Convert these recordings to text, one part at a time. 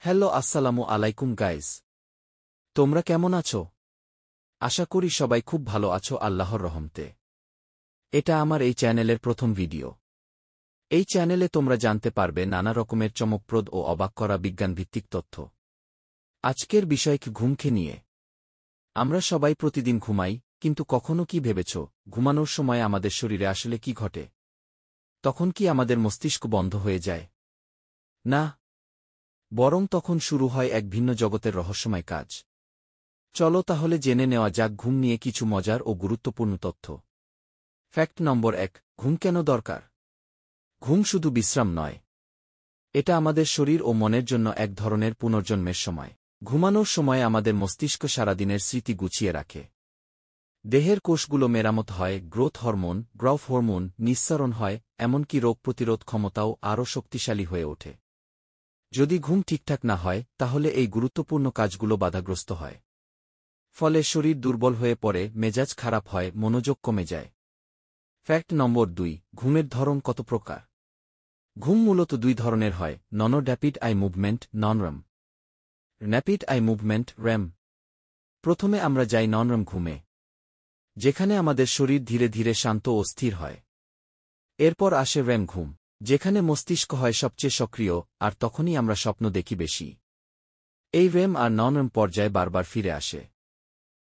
Hello আসসালামু আলাইকুম guys. তোমরা কেমন আছো? আশা করি সবাই খুব ভালো আছো আল্লাহর রহমতে। এটা আমার এই চ্যানেলের প্রথম ভিডিও। এই চ্যানেলে তোমরা জানতে পারবে নানা রকমের চমকপ্রদ ও অবাক করা বিজ্ঞানভিত্তিক তথ্য। আজকের বিষয় ঘুমকে নিয়ে। আমরা সবাই প্রতিদিন ঘুমাই, কিন্তু কখনো কি ভেবেছ ঘুমানোর সময় আমাদের শরীরে আসলে কি ঘটে? তখন কি আমাদের মস্তিষ্ক বন্ধ হয়ে যায়? না, বরং তখন শুরু হয় এক ভিন্ন জগতের রহস্যময় কাজ। চলো তাহলে জেনে নেওয়া যাক ঘুম নিয়ে কিছু মজার ও গুরুত্বপূর্ণ তথ্য। ফ্যাক্ট নম্বর ১, ঘুম কেন দরকার? ঘুম শুধু বিশ্রাম নয়, এটা আমাদের শরীর ও মনের জন্য এক ধরনের পুনর্জন্মের সময়। ঘুমানোর সময় আমাদের মস্তিষ্ক সারাদিনের স্মৃতি গুছিয়ে রাখে। দেহের কোষগুলো মেরামত হয়, গ্রোথ হরমোন, গ্রফ হরমোন নিঃসরণ হয়, এমনকি রোগ প্রতিরোধ ক্ষমতাও আরও শক্তিশালী হয়ে ওঠে। যদি ঘুম ঠিকঠাক না হয় তাহলে এই গুরুত্বপূর্ণ কাজগুলো বাধাগ্রস্ত হয়। ফলে শরীর দুর্বল হয়ে পড়ে, মেজাজ খারাপ হয়, মনোযোগ কমে যায়। ফ্যাক্ট নম্বর ২, ঘুমের ধরন কত প্রকার? ঘুম মূলত দুই ধরনের হয়, rapid eye movement, non REM. Rapid eye movement, REM. প্রথমে আমরা যাই নন-রেম ঘুমে, যেখানে আমাদের শরীর ধীরে ধীরে শান্ত ও স্থির হয়। এরপর আসে রেম ঘুম, যেখানে মস্তিষ্ক হয় সবচেয়ে সক্রিয়, আর তখনই আমরা স্বপ্ন দেখি বেশি। এই রেম আর নন-রেম পর্যায়ে বারবার ফিরে আসে।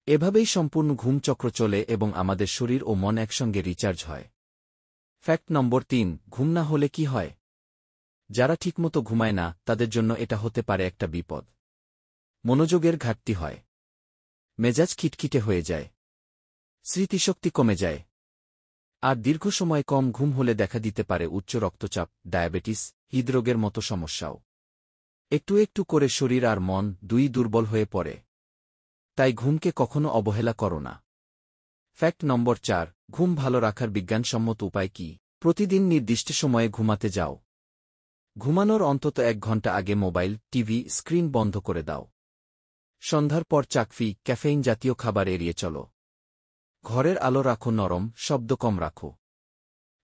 এভাবেই সম্পূর্ণ ঘুম চক্র চলে এবং আমাদের শরীর ও মন একসঙ্গে রিচার্জ হয়। ফ্যাক্ট নম্বর ৩, ঘুম না হলে কি হয়? যারা ঠিকমতো ঘুমায় না তাদের জন্য এটা হতে পারে একটা বিপদ। মনোযোগের ঘাটতি হয়, মেজাজ খিটখিটে হয়ে যায়, স্মৃতিশক্তি কমে যায়। আর দীর্ঘ সময় কম ঘুম হলে দেখা দিতে পারে উচ্চ রক্তচাপ, ডায়াবেটিস, হৃদরোগের মতো সমস্যাও। একটু একটু করে শরীর আর মন দুই দুর্বল হয়ে পড়ে। তাই ঘুমকে কখনো অবহেলা করো না। ফ্যাক্ট নম্বর ৪, ঘুম ভালো রাখার বিজ্ঞানসম্মত উপায় কি? প্রতিদিন নির্দিষ্ট সময়ে ঘুমাতে যাও। ঘুমানোর অন্তত ১ ঘণ্টা আগে মোবাইল, টিভি স্ক্রিন বন্ধ করে দাও। সন্ধ্যার পর চাকফি, ক্যাফেইন জাতীয় খাবার এড়িয়ে চলো। ঘরের আলো রাখো নরম, শব্দ কম রাখো।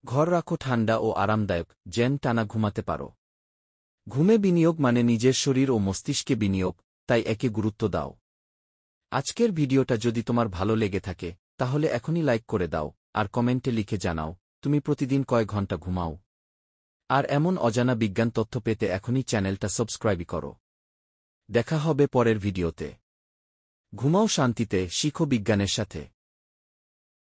ঘর রাখো ঠান্ডা ও আরামদায়ক, যেন টানা ঘুমাতে পারো। ঘুমে বিনিয়োগ মানে নিজের শরীর ও মস্তিষ্কে বিনিয়োগ, তাই একে গুরুত্ব দাও। আজকের ভিডিওটা যদি তোমার ভালো লেগে থাকে তাহলে এখনই লাইক করে দাও, আর কমেন্টে লিখে জানাও তুমি প্রতিদিন কয় ঘন্টা ঘুমাও। আর এমন অজানা বিজ্ঞান তথ্য পেতে এখনই চ্যানেলটা সাবস্ক্রাইব করো। দেখা হবে পরের ভিডিওতে। ঘুমাও শান্তিতে, শিখো বিজ্ঞানের সাথে।